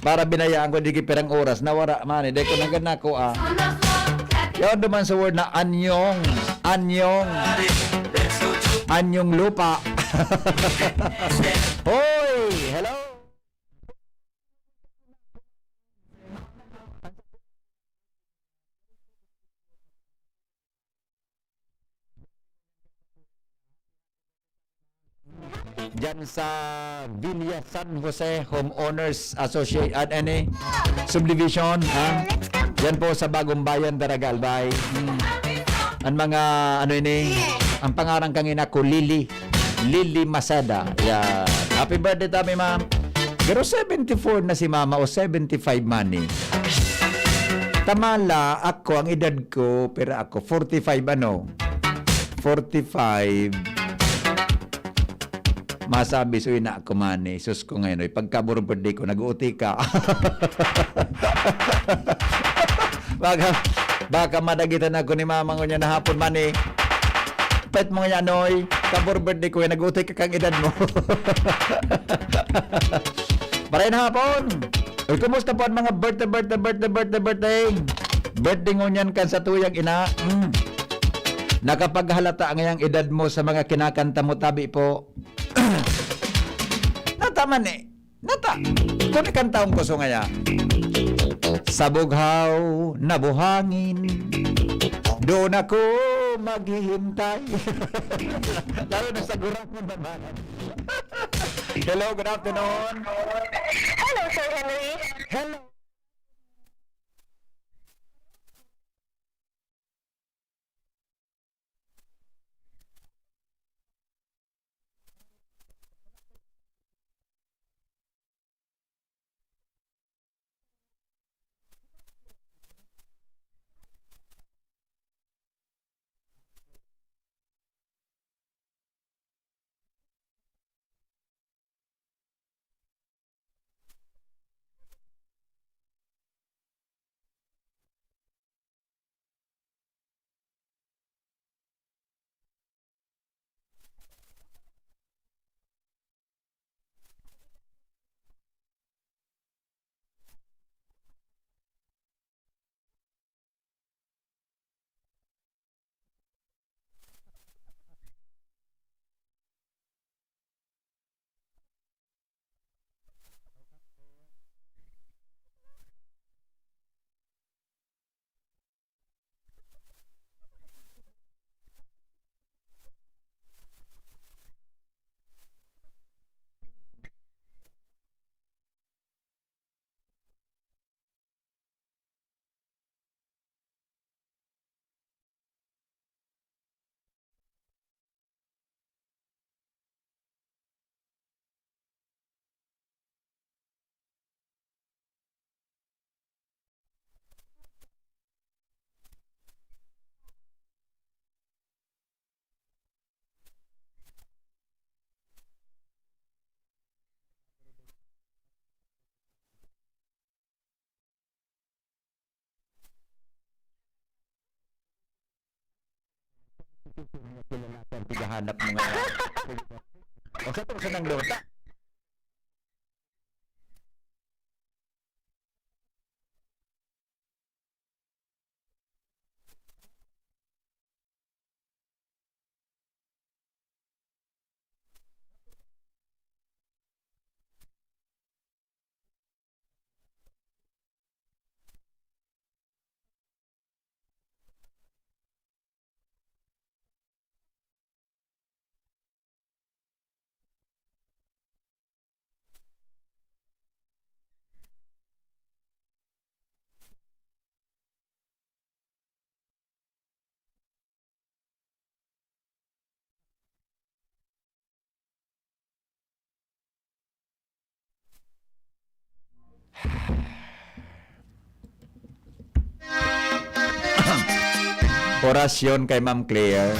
Para binayaan ko di perang oras nawara man di ko nang ganako On the floor, clap your Yawan naman sa word na anyong. Anyong lupa. Hoy! Hello! Diyan sa Villa San Jose Homeowners Association Subdivision, ha? Yan po sa Bagong Bayan, Daragal Bay. Ang mga ano ini, ang pangarang kangina ko Lily Masada. Yan. Happy birthday tami, ma'am. Pero 74 na si mama o 75 money. Tamala ako ang edad ko pero ako 45 ano. 45 masabi so ina ako man eh. Sus ko ngayon, pagka birthday ko, nag-uuti ka. baka madagitan ako ni mama ko niya na hapon man eh. Pet mo nga noy, kabor birthday ko, nag-uuti ka kang edad mo. Maray na hapon. Uy, kumusta po ang mga birthday? Birthday ngunyan kan sa tuyang ina. Nakapaghalata ang iyang edad mo sa mga kinakanta mo tabi po. Nataman eh. Kung ikantaong ko so ngaya. Sa bughaw na buhangin, doon ako maghihintay. Lalo na sa gurang ng babalan. Hello, good afternoon. Hello, Sir Henry. Hello. Hanap mo nga. O sa tungkol ng lota. Orasyon kay Ma'am Claire.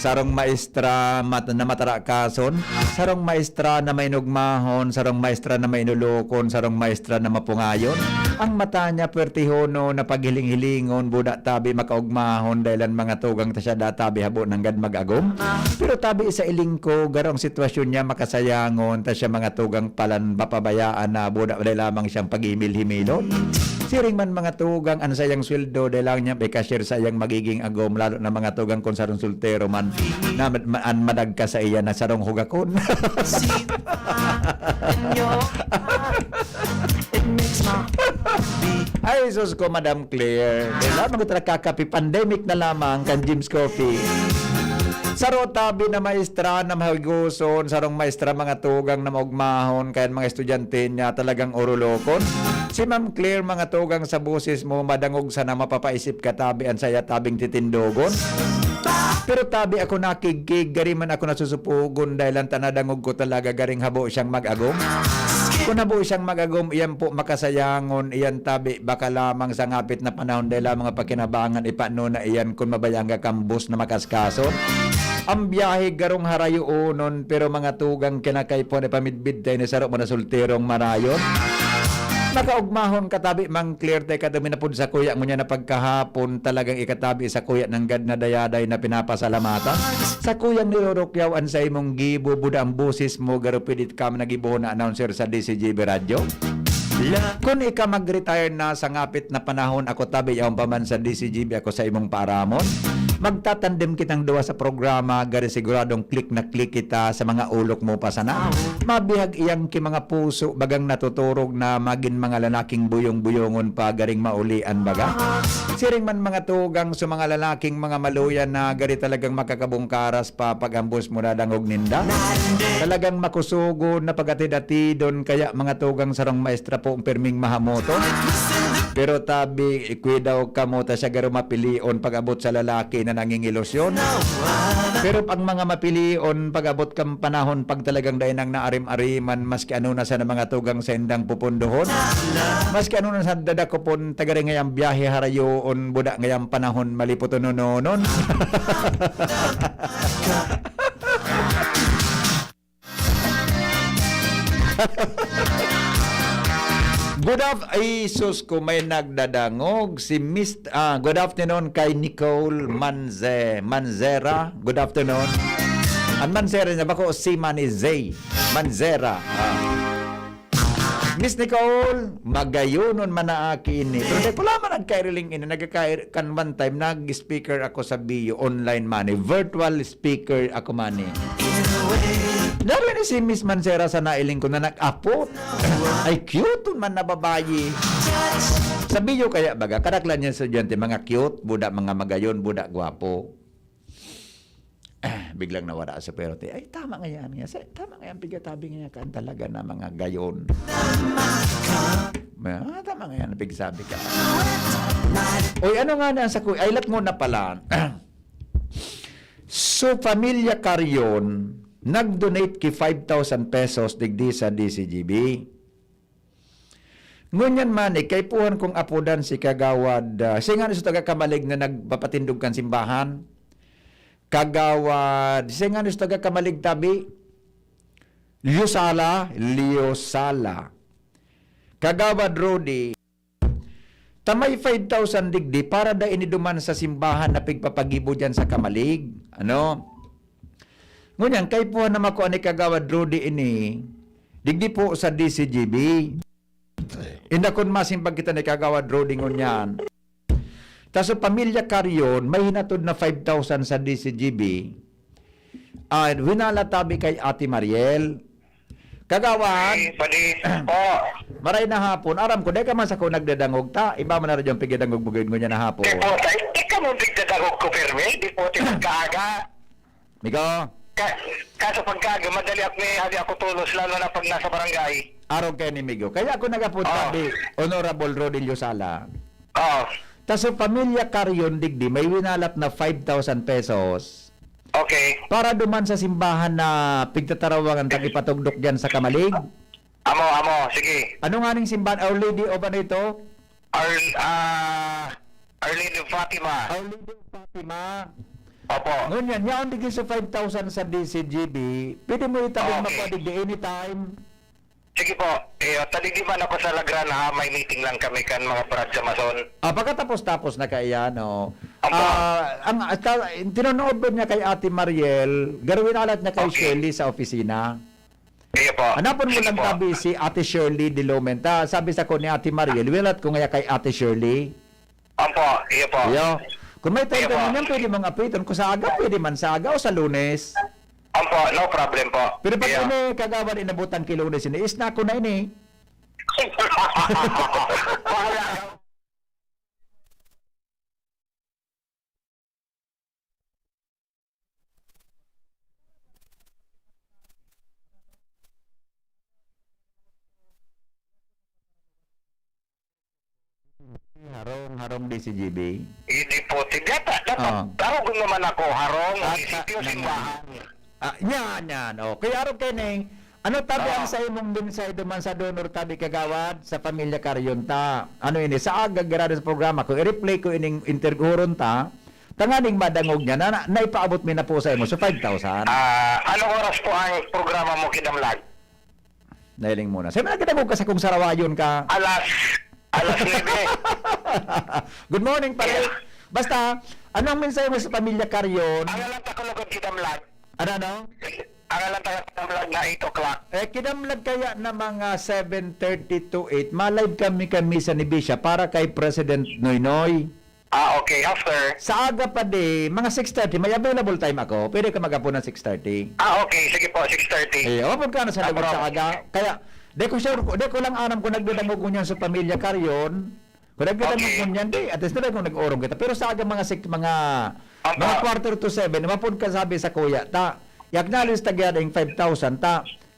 sarong maestra na matarakason, sarong maestra na may nugmahon, sarong maestra na may nulukon, sarong maestra na mapungayon. Ang mata niya pertihono na paghiling-hilingon, buda tabi makaugmahon dahilan mga tugang ta siya databi habo nanggad mag-agom. Pero tabi sa ilingko, garong sitwasyon niya makasayangon, ta siya mga tugang palan mapabayaan na buda dahil lamang siyang pag-imil-himilon. Siring man mga tugang ang sayang sweldo dahil lang niya may cashier sa iyang magiging agom, lalo na mga tugang kung sarong sultero man na madagka sa iya na sarong hugakon. Ay, sus ko, Madam Claire. Dahil lamang ito nakakapi, pandemic na lamang kan Jim's Coffee. Saro tabi na maestra na mahiguson, sarong maestra mga tugang na maugmahon, kaya mga estudyante niya talagang urulokon. Si Ma'am Claire, mga tugang sa busis mo, madangog sana mapapaisip ka tabi ang saya tabing titindogon. Pero tabi ako nakigig, gari man ako nasusupugon dahil ang tanadangog ko talaga garing habo siyang mag-agom. Kung habo siyang mag-agom, iyan po makasayangon, iyan tabi baka lamang sa ngapit na panahon dahil ang mga pakinabangan ipano na iyan kung mabayang kambus na makaskaso. Ang biyahe garong harayo unon, pero mga tugang kinakay po na pamidbid tayo ni sarok mo na sulterong marayon. Nakaugmahon katabi Mang Claire tay kadami na pud sa kuya mo niya na pagkahapon talagang ikatabi sa kuya ng gad na dayaday na pinapasalamatan. Sa kuyang nilorokyaw an sa imong gibo buda ang busis mo garo pidit ka nagibo na announcer sa DCGB Radio. Kung ika mag-retire na sa ngapit na panahon, ako tabi yaong paman sa DCGB ako sa imong paramon. Magtatandem kitang duwa sa programa, gari siguradong click na click kita sa mga ulok mo pa sana. Mabihag iyang ki mga puso, bagang natuturog na magin mga lalaking buyong-buyongon pa garing maulian baga. Siring man mga tugang sa mga lalaking mga maluyan na gari talagang makakabungkaras pa pagambos mo na dangog ninda. Talagang makusugo na pagati-datidon kaya mga tugang sarong maestra po ang perming mahamoto. Pero tabi, ikwidaw ka mo ta siya garo mapilion pag-abot sa lalaki na nangingilosyon. Pero pag mga mapilion pag-abot kang panahon pag talagang dahin ang naarim-ariman maski ano na sa mga tugang sa indang pupundohon. Maski ano na sa dadakopon tagari ngayang biyahe harayoon buda ngayang panahon maliputononon. Good sus ko may nagdadangog si good afternoon kay Nicole Manzera. Good afternoon. Ang Manzera niya bako si Manizay Manzera. Miss Nicole, magayonon man na akin ni. Pero pala man nagkaireling ini nagkakair one time nag-speaker ako sa bio online money, virtual speaker ako money. Naroon si Miss Mancera sa nailing ko na nag-apot. Ay, cute man na babayi. Sa video kaya baga, kadaklan niya sa estudyante, mga cute, buda mga magayon, buda gwapo. Biglang nawala sa peroti. Ay, tama nga yan. Tama nga yan, pigatabi nga kan talaga na mga gayon. Tama nga yan, pigsabi ka. Uy, ano nga na sa kuya? Ay, lat mo na pala. So, Pamilya Carrion, nag-donate ki 5,000 pesos digdi sa DCGB. Ngunyan man, kay puhan kong apudan si Kagawad, siya nga sa taga-kamalig na nagpapatindog kan simbahan. Kagawad, siya nga sa taga-kamalig tabi. Liosala. Kagawad Rodi, tamay 5,000 digdi para da iniduman sa simbahan na pigpapagibo dyan sa kamalig. Ano? Ngunyan, kay po na mako ani Kagawad Rudy ini, digdi po sa DCGB. Indakon masimpag kita ni Kagawad Rudy ngunyan. Tas sa Pamilya Carrion, may hinatod na 5,000 sa DCGB. Winalatabi kay Ate Mariel. Kagawad, maray na hapon. Aram ko, dahil ka man sa ko nagdadangog ta. Iba man na rin yung pigdadangog bugin ngunyan na hapon. Di po, ikaw mo bigdadagog ko, Perme. Di po, tinagkaaga. Migo? Kaso pagkaga, madali ako tulos, lalo na pag nasa barangay. Araw kayo ni Migo. Kaya ako nagapunta di Honorable Rodilio Sala. Oo. Tas sa Pamilya Carrion digdi, may winalap na 5,000 pesos. Okay. Para duman sa simbahan na pigtatarawangan tagipatugdok dyan sa Kamalig. Amo, sige. Ano nga ning simbahan? Our Lady of ano ito? Our Lady of Fatima. Our Lady of Fatima. Opo. Ngunyan, yaon digin sa 5,000 sa DCGB, pwede mo itabing Okay. mapadig di anytime. Sige po. Taligiman ako sa Lagran ha. May meeting lang kami kan mga brad sa Mason. Pagkatapos-tapos na kaya, no? Opo. Tinunood ba niya kay Ate Mariel, gawin alat niya kay Okay. Shirley sa opisina. Iyo po. Hanapon mo Sige lang po. tabi si Ate Shirley de Lomenta. Sabi sa ko ni Ate Mariel, wilat ko nga kay Ate Shirley. Opo. Iyo po. Yo. Kung may time Sige ka po. niyan, pwede mong apiton. Kung sa aga, pwede man sa aga o sa Lunes. Opo. No problem po. Pero pag Iyo. ini kagawan inabutan kay Lunes, ini is na ako na ini. Bahala ka. Harong DCGB. Hindi po. Tigata. Ah. Dapat. Tarugin naman ako. Harong. At- Isipyo naman. simbahan. Yan. O, kaya aron kay Neng, ano tabi Ah. ang sa imong minsay duman sa donor tabi kagawad sa pamilya Karyonta? Ano ini sa aga garado sa programa ko i-replay ko ining interguron ta. Tanganing madangog niya na naipaabot mi na po sa imo so 5,000. Anong oras po ang programa mo kidamlag? Nailing muna. Sabi nagdangog ka sa kung sarawayon ka. Alas 9. Good morning pare. Basta anong mensahe mo sa pamilya Karyon? Ang alam ta kulugod kidamlag. Ano? Ang alam ta kidamlag na 8 o'clock. Kinamlag kaya na mga 7:30 to 8, malive kami sa Nibisha para kay President Noynoy. Okay. After. Sa aga pa di, mga 6:30, may available time ako. Pwede ka mag-apo ng 6:30. Okay. Sige po. 6:30. Wapag ka na sa lagot bro. sa aga. Kaya, di ko lang anam kung nagdadangog ko niyan sa pamilya Karyon. Kung nagdadangog Okay. ko niyan, di, at least na kung nag-orong kita. Pero sa aga mga Apa. quarter to 7, mapun ka sabi sa kuya, i-acknowledge tagyading 5,000,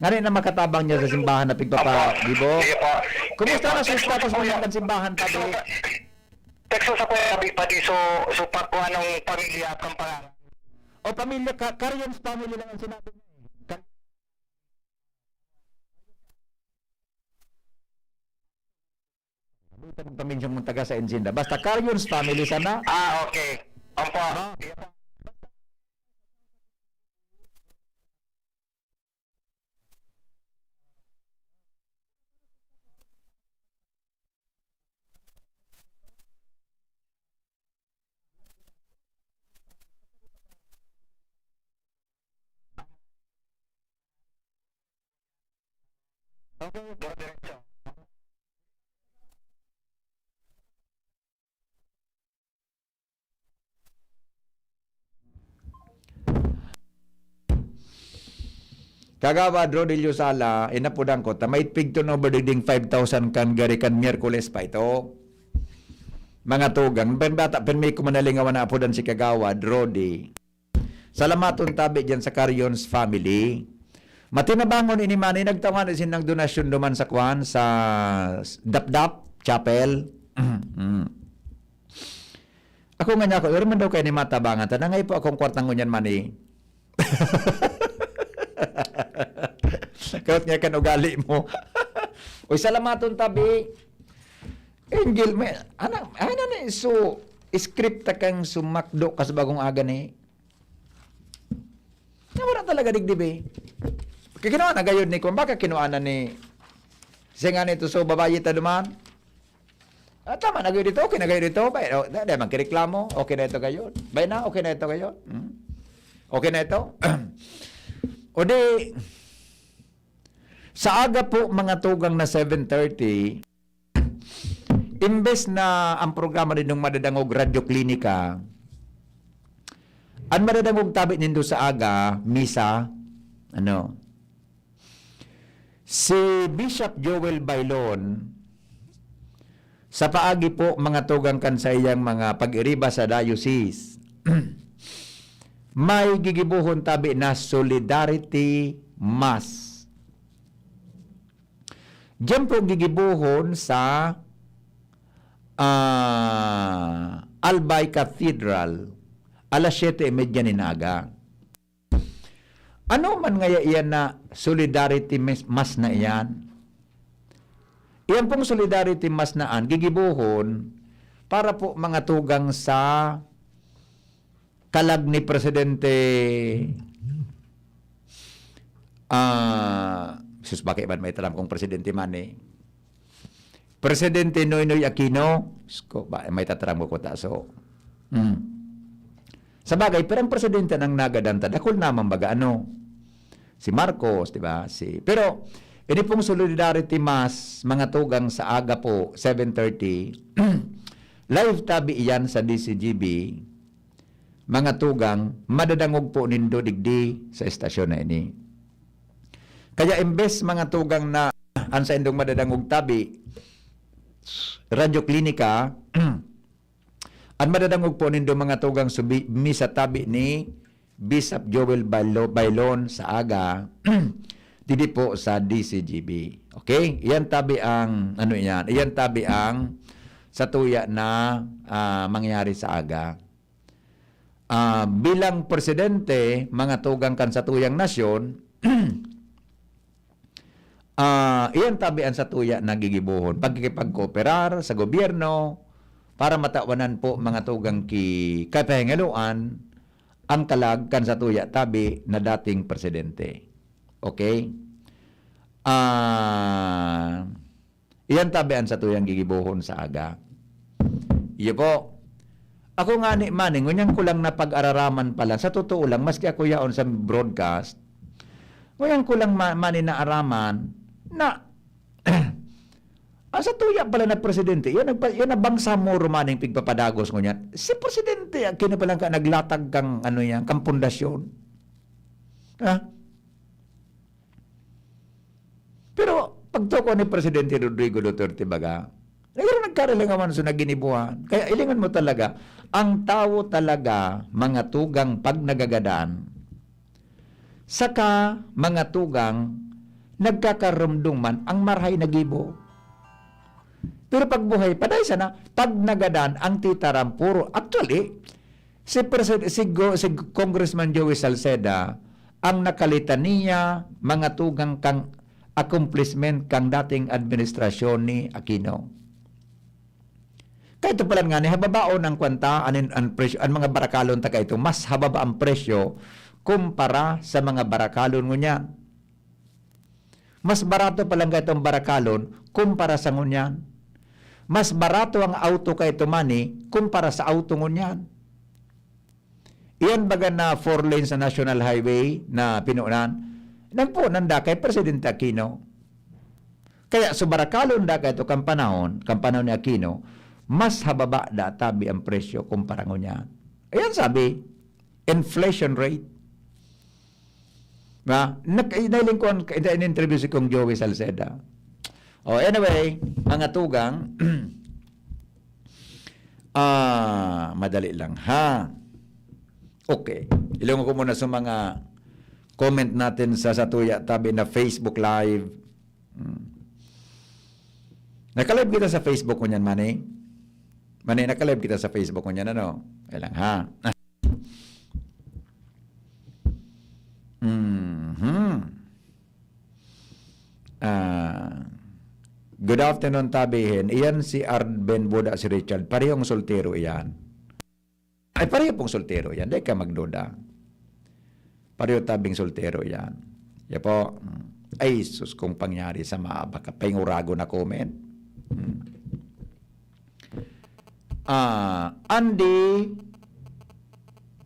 ngani na makatabang niya sa simbahan na pigpapa, di bo? Sige po. Kumusta na sa Tekso status mo kuya. ng simbahan tabi? Tekso sa kuya sabi pa di so pagkuha ng pamilya at ang pangalan. O pamilya, Karyon's family lang ang sinabi niya. Pamilya mong taga sa Encinda. Basta Karyon's family sana. Okay. Opo. Kagawad Rodilio Sala, inapudang ko, may pigto no berding 5,000 kan gari kan Miyerkules pa ito. Mga tugang, penbata, penmay kumanalingawan na apudan si Kagawad, Rodi. Salamaton tabi dyan sa Karyon's family. Matinabangon inimani, nagtawan isin ng donasyon duman sa kwan, sa Dapdap Chapel. Ako nga niya ako, pero man daw kayo ni matabangan, tanangay po akong kwartang ngunyan mani. Kahit nga kan ugali mo. Uy, salamaton tabi. Angel, may, ano na, so, script ta kang sumakdo kas bagong aga ni. Wala talaga digdib eh. Kinuha na gayon ni, kung baka kinuha na ni, siya nga nito, so, babayi ta duman. Tama na gayon dito, okay na gayon dito. Dahil magkireklamo, okay na ito gayon. Bay na, okay na ito gayon. Okay na ito. O di, sa aga po mga tugang na 7:30, imbes na ang programa rin ng Madadangog Radio Klinika, ang Madadangog tabi nindo sa aga, misa, si Bishop Joel Bailon, sa paagi po mga tugang kan sa iyang mga pag-iriba sa diocese, may gigibuhon tabi na Solidarity Mass. Diyan po gigibuhon sa Albay Cathedral alas 7:30 ninaga. Ano man ngaya iyan na Solidarity Mass na iyan? Iyan pong Solidarity Mass naan gigibuhon para po mga tugang sa kalag ni Presidente sus bakit man may talam kong presidente man eh. Presidente Noynoy Aquino, ko ba may tataram ko ta so. Sa bagay, pero ang presidente ng nagadanta, dakol naman baga ano. Si Marcos, di ba? Pero ini pong Solidarity Mass, mga tugang sa aga po, 7:30. Live tabi iyan sa DCGB. Mga tugang, madadangog po nindo digdi sa estasyon na ini. Kaya imbes mga tugang na ansa indong madadangog tabi, Radyo Klinika, ang madadangog po nindo mga tugang misa tabi ni Bishop Joel Bailon sa aga, didi po sa DCGB. Okay? Iyan tabi ang, ano yan? Iyan tabi ang sa tuya na mangyari sa aga. Bilang presidente, mga tugang kan sa tuyang nasyon, iyan tabi ang sa tuya na gigibuhon. Pagkikipagkooperar sa gobyerno, para matawanan po mga tugang kapahingaluan, ang kalag kan sa tuya tabi na dating presidente. Okay? Iyan tabian sa tuyang gigibuhon sa aga. Iyo po. Ako nga ni maning, ngunyan ko lang napag-araraman pala. Sa totoo lang, maski ako yaon sa broadcast, ngunyan ko lang manin na araman na sa tuya pala na presidente, yun na bangsa mo rumaning pigpapadagos ngunyan. Si presidente, kina palang ka naglatag kang ano yan, kang pundasyon. Ha? Pero pagtoko ni Presidente Rodrigo Duterte baga, nagkaroon sa naginibuhan. Kaya ilingan mo talaga, ang tao talaga, mga tugang pag nagagadaan, saka mga tugang nagkakarumdung ang marhay nagibo. Pero pagbuhay, paday sana, pag nagadaan, ang titaram puro. Actually, si Congressman Joey Salceda, ang nakalitan niya, mga tugang kang accomplishment kang dating administrasyon ni Aquino. Kaya ito pala nga, hababaon ang kwanta, ang mga barakalon ta ito, mas hababa ang presyo kumpara sa mga barakalon ngunyan. Mas barato palang ka itong barakalon kumpara sa ngunyan. Mas barato ang auto kay tumani kumpara sa auto ngunyan. Iyan baga na 4 lanes sa National Highway na pinuunan, nagpunan da kay Presidente Aquino. Kaya subarakalon da kay ito kang panahon ni Aquino, mas hababa da tabi ang presyo kumpara ngunyan. Ayan sabi, inflation rate. Nailing ko in interview si Kong Joey Salceda. Anyway, mga tugang, madali lang ha. Okay. Ilungo ko muna sa mga comment natin sa Satuya Tabi na Facebook Live. Nakalive kita sa Facebook ko niyan, Manny. Manny, nakalive kita sa Facebook ko niyan, ano? Kaya lang ha. Good afternoon, tabihin. Iyan si Arben Buda, si Richard. Parehong soltero iyan. Ay, pareho pong soltero yan. Hindi ka magduda. Pareho tabing soltero yan. Yan po. Ay, sus, kung pangyari sa baka pangurago na comment. Andy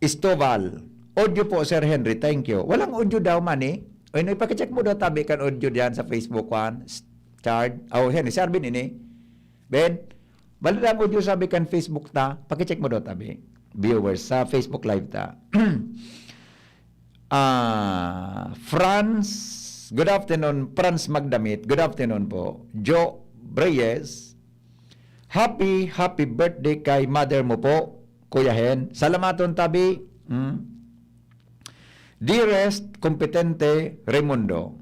Istoval. Audio po, Sir Henry. Thank you. Walang audio daw man eh. O, ipakicheck mo daw tabi kan audio diyan sa Facebook one. Chard. Henry, si Arvin ini. Ben, baladang audio sabi kan Facebook ta. Pakicheck mo daw tabi. Viewers sa Facebook Live ta. Franz, good afternoon. Franz Magdamit, good afternoon po. Joe Breyes, happy birthday kay mother mo po, Kuya Hen. Salamaton tabi. Dearest kompetente Raimundo,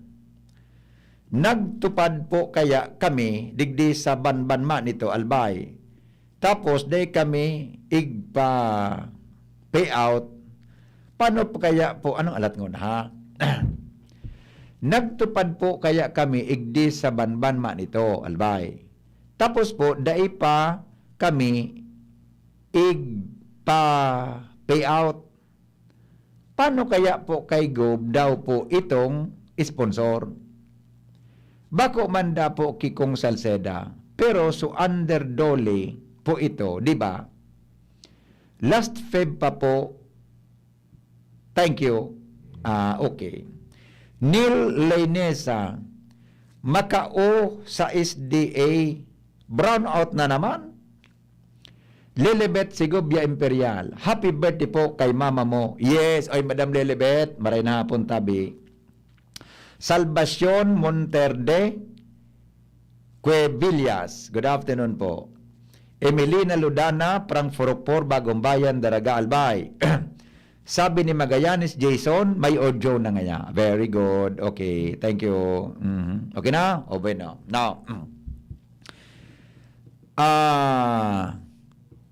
nagtupad po kaya kami digdi sa banbanma nito Albay. Tapos day kami igpa payout. Paano po kaya po, anong alat ngon ha? Nagtupad po kaya kami igdi sa banbanma nito Albay. Tapos po day pa kami igpa payout. Paano kaya po kay Gob daw po itong sponsor? Bako man da po Kikong Salceda, pero so under Dole po ito, di ba? Last Feb pa po, thank you, okay. Neil Lainesa, Macao sa SDA, brownout na naman. Lilibet Sigubia Imperial, happy birthday po kay mama mo. Yes, oy Madam Lilibet, maray na hapon tabi. Salvacion Monterde Cuevillas, good afternoon po. Emelina Ludana, Prangforokpor, Bagong Bayan, Daraga Albay. Sabi ni Magallanes Jason, may audio na nga. Very good. Okay, thank you. Okay na? Okay na. Now,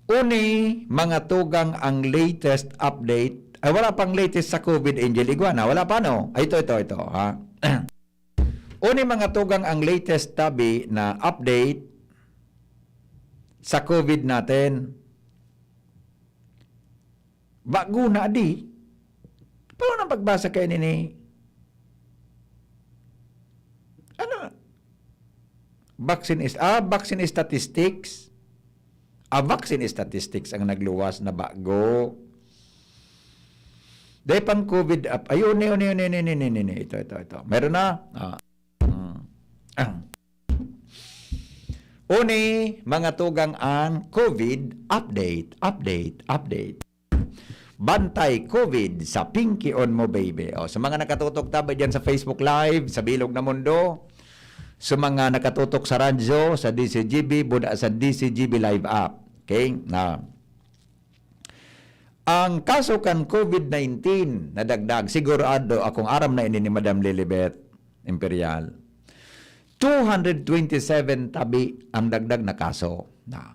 uni, mga tugang ang latest update. Ay, wala pang latest sa COVID, Angel Iguana. Wala pa, no? Ay, ito, ha? Uni, mga tugang ang latest tabi na update sa COVID natin. Bago na, di. Paano nang pagbasa kayo nini? Ano? Vaccine statistics. Vaccine statistics ang nagluwas na bago. Dahil pang COVID up. Ayun, ito. Meron na. Uni, mga tugang ang COVID update. Bantay COVID sa Pinky on Mo Baby. O, sa mga nakatutok tabi dyan sa Facebook Live, sa Bilog na Mundo, sa mga nakatutok sa radyo, sa DCGB, buda sa DCGB Live app. Okay? Na ang kaso kan COVID-19 na dagdag, sigurado akong aram na ini ni Madam Lilibet Imperial. 227 tabi ang dagdag na kaso. Na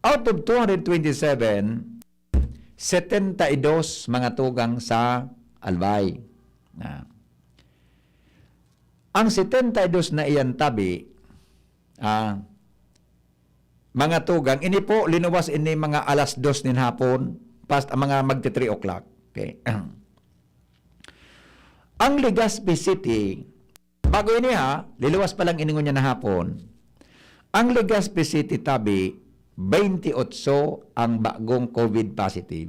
out of 227, 72 mga tugang sa Albay. Na ang 72 na iyan tabi, mga tugang, ini po linuwas ini mga alas 2 nin hapon, past mga magti 3 o'clock. Okay. Ang Legazpi City, bago ini liluwas pa lang iningon niya na hapon. Ang Legazpi City tabi, 28 ang bagong COVID positive.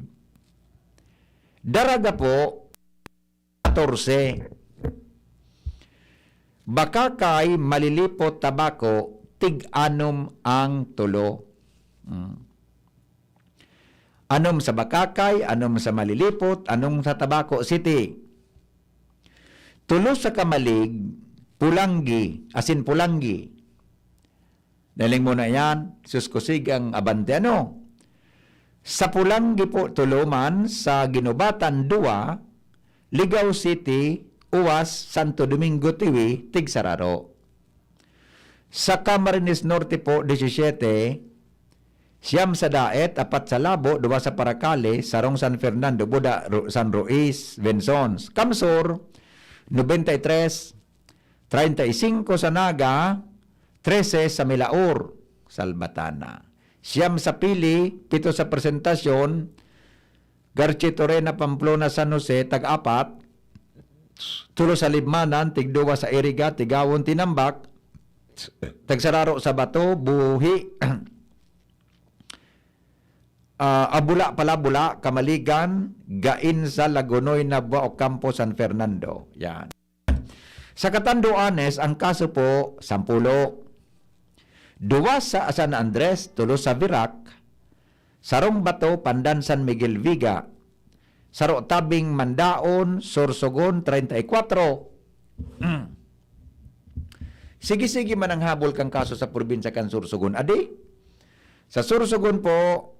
Daraga po, 14. Bakakay, Malilipot, Tabako, tig-anom ang tulo. Anom sa Bakakay, anom sa Malilipot, anom sa Tabako City. Tulo sa Kamalig, Pulangi, asin Pulangi. Daling mo na yan, suskusig ang abante ano. Sa Pulangi po tuluman, sa Ginubatan 2, Ligaw City, Uwas, Santo Domingo Tiwi, Tigsararo. Sa Camarines Norte po 17, Siyam sa Daet, 4 sa Labo, 2 sa Paracale, Sarong San Fernando, Buda, San Ruiz, Bensons. Kamsur, 93, 35 sa Naga, 13 sa Milaur, Salbatana. Siyam sa Pili, 7 sa Presentasyon, Garchi Torena, Pamplona, San Jose, tag-4, 3 sa Libmanan, tig-2 sa Iriga, Tigawon, Tinambak, tagsararo sa Bato, Buhi, Abula, Palabula, Kamaligan, Gain sa Lagunoy, Nabua, Ocampo, San Fernando. Yan. Sa Catanduanes, ang kaso po, 10. 2 sa San Andres, 3 sa Virac, Sarong Bato, Pandan, San Miguel, Viga, Saro Tabing, Mandaon, Sorsogon, 34. Sige-sige man ang habol kang kaso sa probinsya kan Sorsogon. Adi, sa Sorsogon po,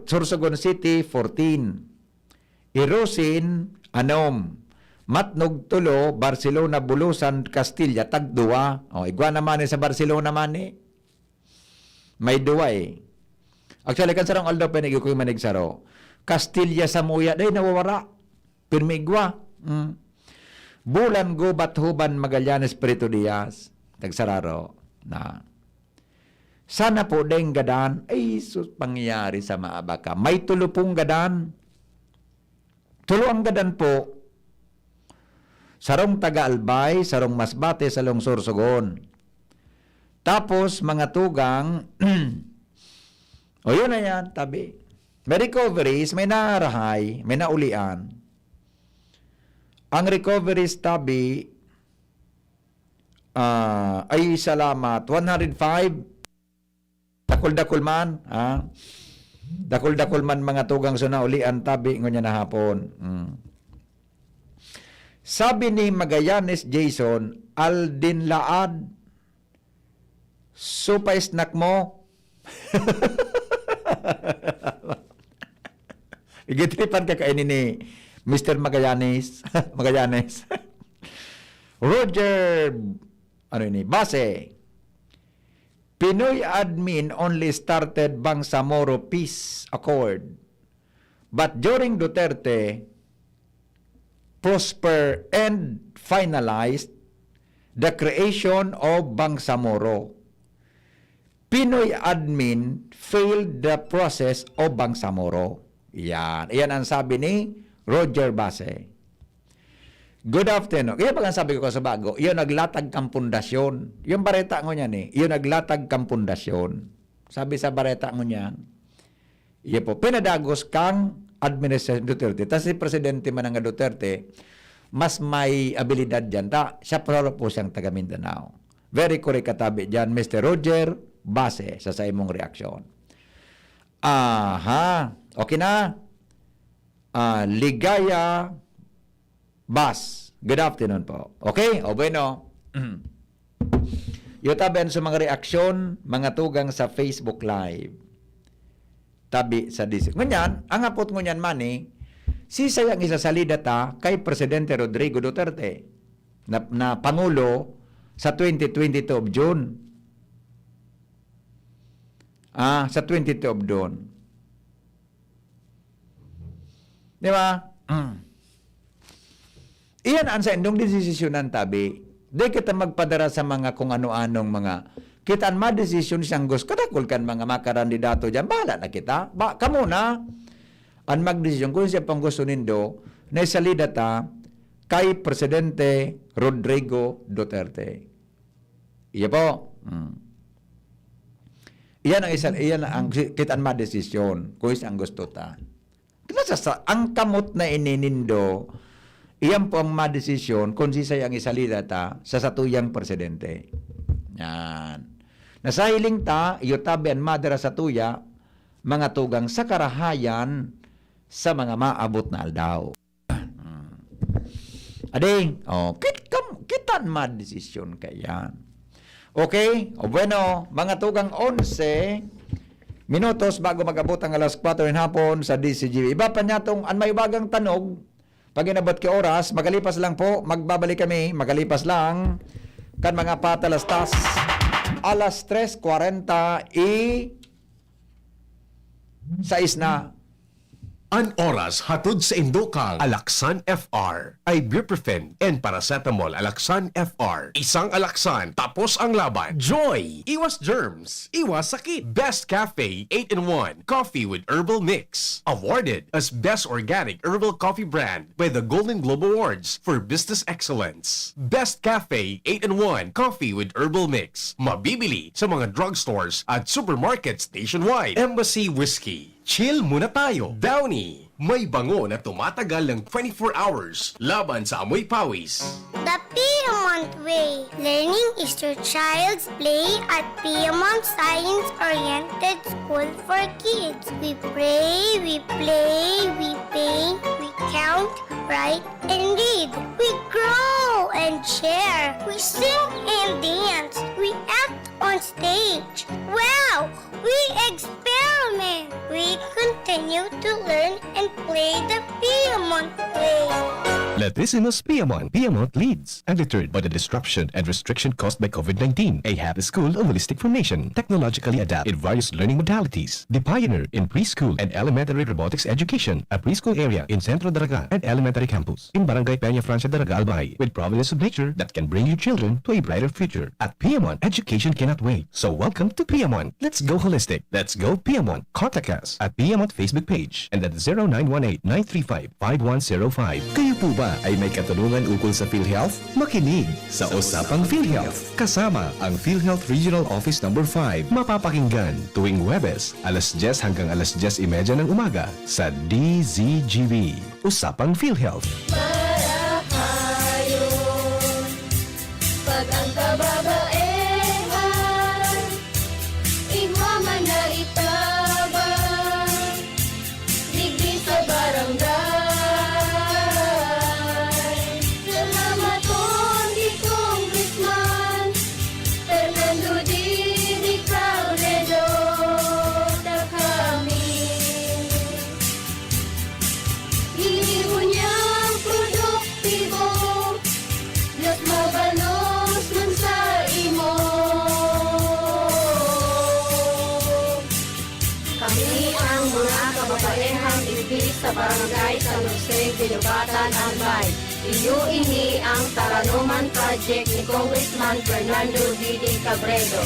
Sorsogon City, 14. Irosin, Anom. Matnog Tulo, Barcelona, Bulusan, Castilla, tag-2. O, igwa naman sa Barcelona man May 2 Actually, kan sarang aldaw pinag ko yung manigsaro. Castilla sa Muya, day nawawara. Pirmigwa. Bulan Gubat Huban Magallanes Perito Diaz. Tagsararo. Na. Sana po deng gadan, ay sus pangyayari sa maabaka. May tulupong gadan. Tuluang gadan po, sarong taga-albay, sarong masbate sa lungsur Sugon. Tapos, mga tugang, o yun na yan, tabi. May recoveries, may narahay, may naulian. Ang recoveries, tabi, ay salamat, 105, dakul-dakul man, ha? Dakul-dakul man mga tugang sunaulian, tabi, ngunya na hapon. Sabi ni Magallanes Jason, Aldin Laad, supay snack mo. Igitripan ka kainin ni Mr. Magallanes. Magallanes. Roger, Base. Pinoy admin only started Bangsamoro Peace Accord. But during Duterte, prosper and finalized the creation of Bangsamoro. Pinoy admin failed the process of Bangsamoro. Yan. Iyan ang sabi ni Roger Base. Good afternoon. Iyan pag ang sabi ko sa bago, iyon naglatag kang pundasyon. Yung bareta ko niyan iyon naglatag kang pundasyon. Sabi sa bareta ko niyan, iyan po, pinadagos kang administration Duterte. Tapos si Presidente man nga Duterte, mas may abilidad dyan. Siya po siyang taga Mindanao. Very correct katabi dyan, Mr. Roger Base, sa imong reaksyon. Aha. Okay na? Ligaya Bas. Good afternoon po. Okay? O bueno. Yutaben sa mga reaksyon, mga tugang sa Facebook Live. Tabi sa DC. Ngunyan, ang apot ngunyan mani, si sayang isa salida ta kay Presidente Rodrigo Duterte na Pangulo sa 2022 of June. Sa 22 of June. Di ba? Iyan ang sa indong desisyonan tabi. Di kita magpadara sa mga kung ano-anong mga kitaan ma-desisyon siyang gusto. Kadakul kan mga makarandidato dyan. Bahala na kita. Kamu na. Ang mag-desisyon kung siya pang gusto nindo na isalida ta kay Presidente Rodrigo Duterte. Iya po. Iyan ang kitaan ma-desisyon kung siya ang gusto ta. Kinasa ang kamot na ininindo, iyan po ang ma-desisyon kung siya ang isalida ta sa satuyang Presidente. Yan. Nasahiling ta, iyutabi ang madara sa tuya, mga tugang sa karahayan sa mga maabot na aldaw. Ading, kitan ma-desisyon kayan. Okay? O bueno, mga tugang 11 minutos bago mag-abot ang alas 4 ng hapon sa DCGB. Iba pa niya itong may bagang tanog. Pag inabot ki oras, magalipas lang po. Magbabalik kami, magalipas lang. Kan mga patalastas, alas 3:40 6 na. An oras hatod sa Indokang Alaksan FR, ibuprofen and paracetamol Alaksan FR. Isang Alaksan tapos ang laban. Joy! Iwas germs, iwas sakit. Best Cafe 8-in-1 Coffee with Herbal Mix. Awarded as Best Organic Herbal Coffee Brand by the Golden Globe Awards for Business Excellence. Best Cafe 8-in-1 Coffee with Herbal Mix. Mabibili sa mga drugstores at supermarkets nationwide. Embassy Whiskey. Chill muna tayo. Downy. May bango na tumatagal ng 24 hours. Laban sa amoy pawis. The Piedmont Way. Learning is your child's play at Piedmont Science-Oriented School for Kids. We pray, we play, we paint, we count, write, and read. We grow and share. We sing and dance. We act on stage. Wow! We experiment. We continue to learn and play the Piedmont Way. Latissimus Piamon. Piamont leads. Undeterred by the disruption and restriction caused by COVID-19, AHAP is school of holistic formation, technologically adapt in various learning modalities. The pioneer in preschool and elementary robotics education, a preschool area in Centro Daraga and elementary campus in Barangay Peña Francia Daraga Albay, with providence of nature that can bring your children to a brighter future. At Piamon, education cannot wait. So welcome to Piamon. Let's go holistic. Let's go Piamon. Contact us at Piamon Facebook page and at 0918-935-5105. Kayo po ba ay may katanungan ukol sa PhilHealth? Makinig sa Usapang PhilHealth. Kasama ang PhilHealth Regional Office No. 5. Mapapakinggan tuwing Huwebes, alas 10 hanggang alas 10:30 ng umaga sa DZGB. Usapang PhilHealth. Marahayon, pag ang kababaehan, iwaman na itabang, digdi sa barangay. Salamat Condy Congressman Fernando Didi Cabredo na kami. Hiniho niyang produktibo, Diyos mabalos man sa imo. Kami ang mga kababaehang ibig sa barangay San Jose, Dilubatan, Albay. Iyo ini ang Taranuman Project ni Congressman Fernando Didi Cabredo.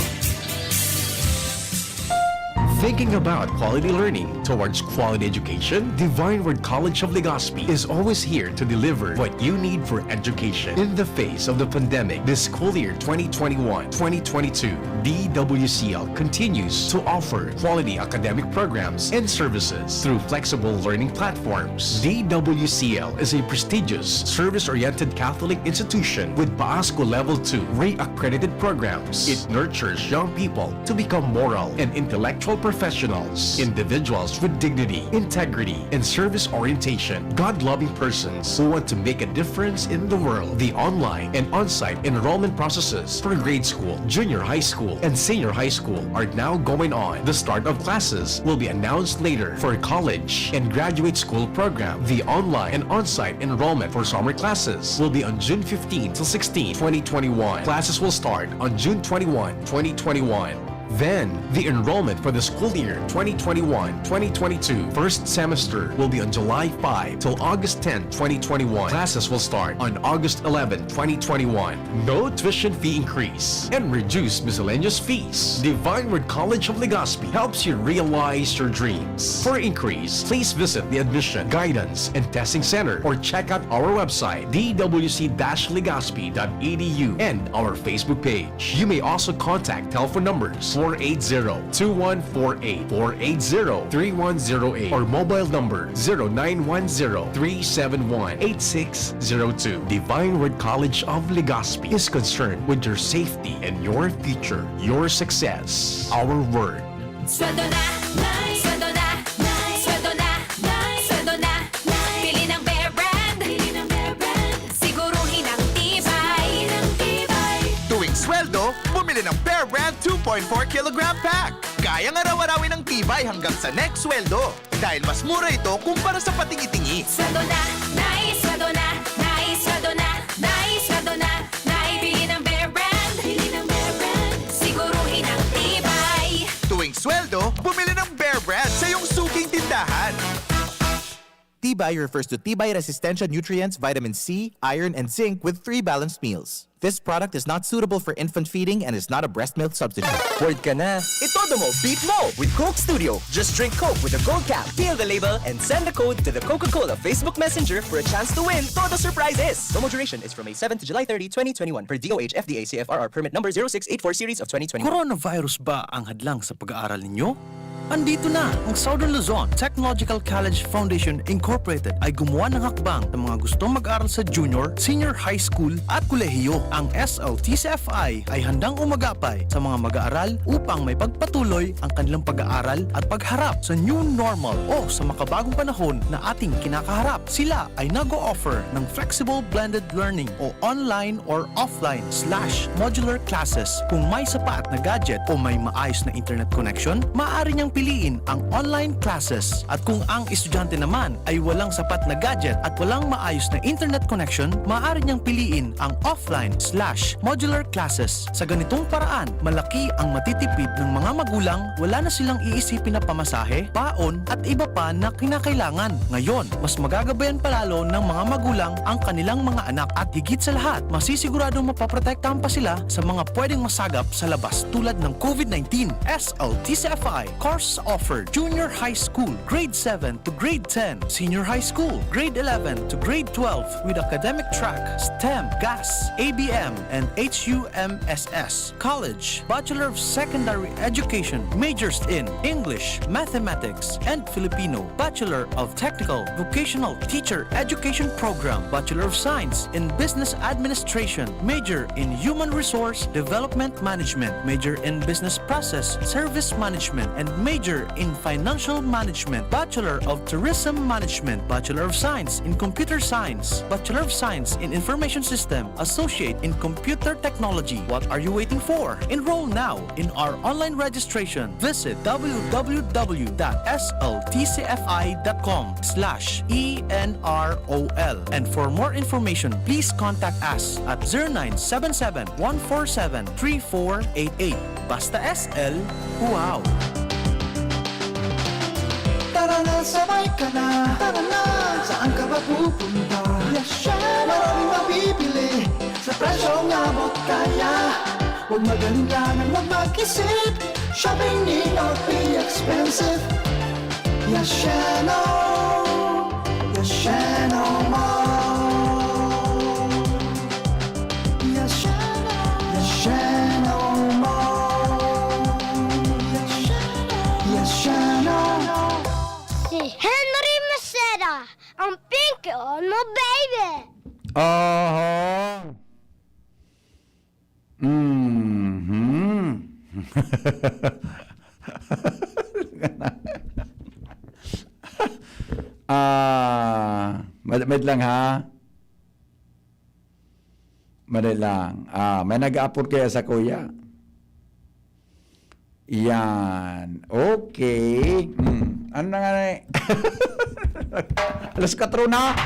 Thinking about quality learning towards quality education? Divine Word College of Legazpi is always here to deliver what you need for education. In the face of the pandemic, this school year 2021-2022, DWCL continues to offer quality academic programs and services through flexible learning platforms. DWCL is a prestigious, service-oriented Catholic institution with PAASCO Level 2 Ray-accredited programs. It nurtures young people to become moral and intellectual professionals, individuals with dignity, integrity, and service orientation, God-loving persons who want to make a difference in the world. The online and on-site enrollment processes for grade school, junior high school, and senior high school are now going on. The start of classes will be announced later for college and graduate school program. The online and on-site enrollment for summer classes will be on June 15 till 16, 2021. Classes will start on June 21, 2021. Then, the enrollment for the school year 2021-2022 first semester will be on July 5 till August 10, 2021. Classes will start on August 11, 2021. No tuition fee increase and reduced miscellaneous fees. Divine Word College of Legazpi helps you realize your dreams. For increase, please visit the Admission, Guidance, and Testing Center or check out our website dwc-legazpi.edu and our Facebook page. You may also contact telephone numbers 480-2148, 480-3108, or mobile number 0910-371-8602. Divine Word College of Legazpi is concerned with your safety and your future, your success, our word. Sweldo na, sweldo na, sweldo na, sweldo na, pili ng Bear Brand, siguruhin ang tibay, Tuwing sweldo, bumili ng Bear Brand 2.4 kilogram pack. Kayang araw-arawin ng tibay hanggang sa next sweldo. Dahil mas mura ito kumpara sa patingi-tingi. sweldo na, sweldo na, sweldo na, sweldo na, pili ng Bear Brand, siguruhin ang tibay. Tuwing sweldo, bumili ng Bear Brand sa iyong suking tindahan. Tibay refers to Tibay Resistensya nutrients, vitamin C, iron, and zinc with 3 balanced meals. This product is not suitable for infant feeding and is not a breast milk substitute. Word ka na. Itodo mo, beat mo with Coke Studio. Just drink Coke with a gold cap, peel the label, and send the code to the Coca-Cola Facebook Messenger for a chance to win Todo Surprises. Promo duration is from May 7 to July 30, 2021 per DOH FDA CFRR permit number 0684 series of 2021. Coronavirus ba ang hadlang sa pag-aaral ninyo? Andito na ang Southern Luzon Technological College Foundation Incorporated ay gumawa ng hakbang ng mga gustong mag-aral sa junior, senior high school at kolehiyo. Ang SLTCFI ay handang umagapay sa mga mag-aaral upang may pagpatuloy ang kanilang pag-aaral at pagharap sa new normal o sa makabagong panahon na ating kinakaharap. Sila ay nag-o-offer ng flexible blended learning o online or offline/modular classes. Kung may sapat na gadget o may maayos na internet connection, maaari niyang piliin ang online classes. At kung ang estudyante naman ay walang sapat na gadget at walang maayos na internet connection, maaari niyang piliin ang offline/modular classes. Sa ganitong paraan, malaki ang matitipid ng mga magulang, wala na silang iisipin na pamasahe, baon at iba pa na kinakailangan. Ngayon, mas magagabayan palalo ng mga magulang ang kanilang mga anak at higit sa lahat, masisiguradong mapaprotektahan pa sila sa mga pwedeng masagap sa labas tulad ng COVID-19. SLTCFI course offered Junior High School, Grade 7 to Grade 10, Senior High School, Grade 11 to Grade 12 with academic track, STEM, GAS, ABM, and HUMSS. College, Bachelor of Secondary Education, majors in English, Mathematics, and Filipino. Bachelor of Technical Vocational Teacher Education Program, Bachelor of Science in Business Administration, major in Human Resource Development Management, major in Business Process Service Management, and major in Financial Management, Bachelor of Tourism Management, Bachelor of Science in Computer Science, Bachelor of Science in Information System, Associate in Computer Technology. What are you waiting for? Enroll now in our online registration. Visit www.sltcfi.com/ENROL. And for more information, please contact us at 0977-147-3488. Basta SL, wow! Tara na, sabay ka na. Tara na, saan ka ba pupunta? Maraming mabibili sa presyong abot kaya. Huwag magalingan, huwag mag-isip. Shopping need not be expensive. Yashano Mall. Yashano Mall. Yashano. Si Henry Maceda, ang pinky on mo, baby. Madamit lang ha. Madali lang. May nag-upload kaya sa kuya. Yan. Okay. Ano na nga na eh? Alas 4 na.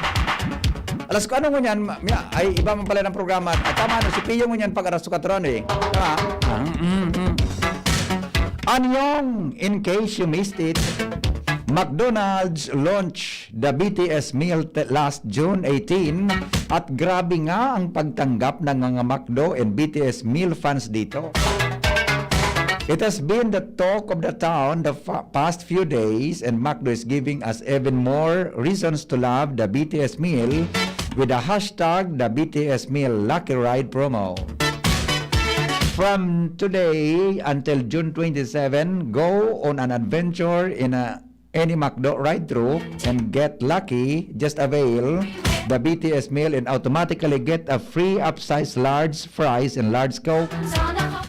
Alas 4 mo yan. Ay, iba man pala ng programa. At tama na, si Pio mo yan pag alas 4 na eh. Anyong, in case you missed it, McDonald's launched the BTS meal last June 18 at grabe nga ang pagtanggap ng mga McDo and BTS meal fans dito. It has been the talk of the town the past few days, and McDo is giving us even more reasons to love the BTS meal with the hashtag the BTS meal Lucky Ride promo. From today until June 27, go on an adventure in any McDo ride-through and get lucky. Just avail the BTS meal and automatically get a free upsize large fries and large Coke.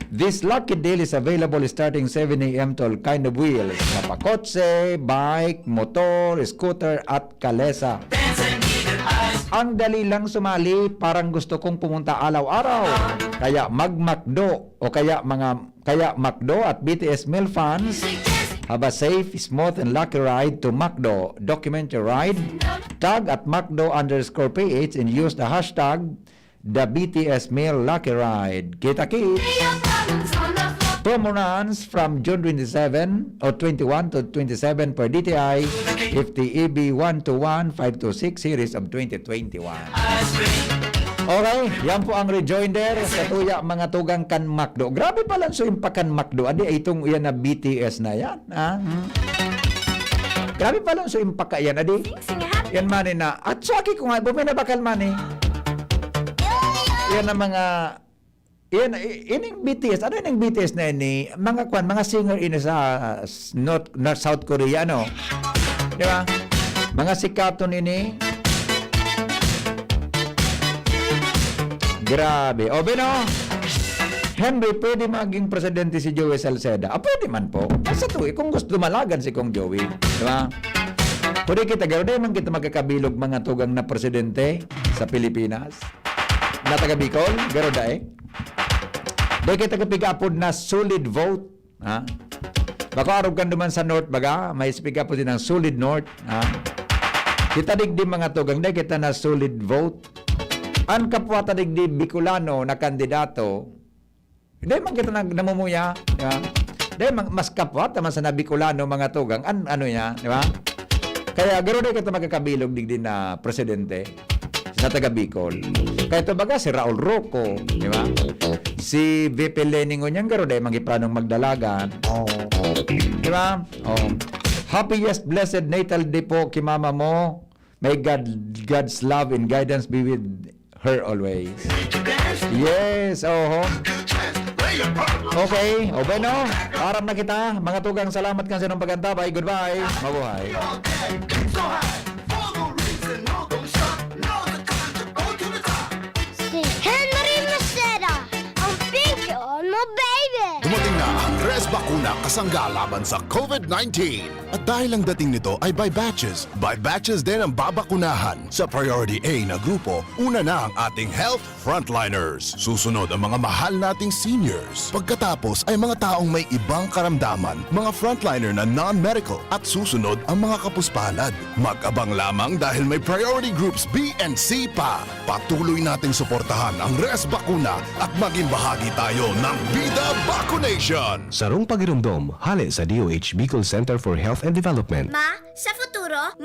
This lucky deal is available starting 7 a.m. to all kind of wheels. Kapakotse, bike, motor, scooter at kalesa. Ang dali lang sumali, parang gusto kong pumunta araw-araw. Kaya mag-McDo o kaya McDo at BTS meal fans, have a safe, smooth, and lucky ride to McDo. Document your ride, tag at McDo_PH and use the hashtag the BTS meal Lucky Ride. Kita-kits! Promo runs from June 27 or 21 to 27 per DTI if the EB121 526 series of 2021. Okay, yan po ang rejoinder sa tuya mga tugang kan McDo. Grabe pala so yung pakan McDo. Adi, itong yan na BTS na yan. Grabe pala so yung paka yan. Adi, yan mani na. At saki ko nga, buminabakal mani. Yan na mga... Yan, ining BTS. Ano yung BTS na ini? Mga singer ini sa North South Korea, no? Di ba? Mga sikaton ini. Grabe. O, Bino, Henry, pwede maging presidente si Joey Salceda. Pwede man po. Basta to, kung gusto malagan si Kong Joey. Di ba? Pwede kita, gano'n naman kita magkakabilog mga tugang na presidente sa Pilipinas. Na taga Bicol, gano'n da eh. Doon kita kapigapod na solid vote. Ha? Baka arog kan duman sa North baga, may speak up po din ng solid North. Ha? Kita digdi mga tugang, dahil kita na solid vote. Ang kapwa tadigdi Bicolano na kandidato, hindi man kita namumuya. Di ba? Dahil mas kapwa, tama sa na Bicolano mga tugang, ano niya, di ba? Kaya garo din kita magkakabilog digdi na presidente sa taga Bicol. Kaya ito baga si Raul Roco, di ba? Si VP Lenin Onyang garo din magiplanong magdalagan. Di ba? Oh. Happiest blessed natal day po kay mama mo. May God's love and guidance be with her always. Yes, Okay, o bueno, aram na kita. Mga tugang, salamat ka sa nung pagantabay. Goodbye. Mabuhay. Si Henry Maceda, ang picture mo, baby! Dumating na ang Res Bakuna kasangga laban sa COVID-19. At dahil ang dating nito ay by batches din ang babakunahan. Sa Priority A na grupo, una na ang ating health frontliners. Susunod ang mga mahal nating seniors. Pagkatapos ay mga taong may ibang karamdaman, mga frontliner na non-medical. At susunod ang mga kapuspalad. Mag-abang lamang dahil may priority groups B and C pa. Patuloy nating suportahan ang Res Bakuna at maging bahagi tayo ng Vida Vaccination. Sarong pagirumdom, hali sa DOH Bicol Center for Health and Development. Ma, sa futuro,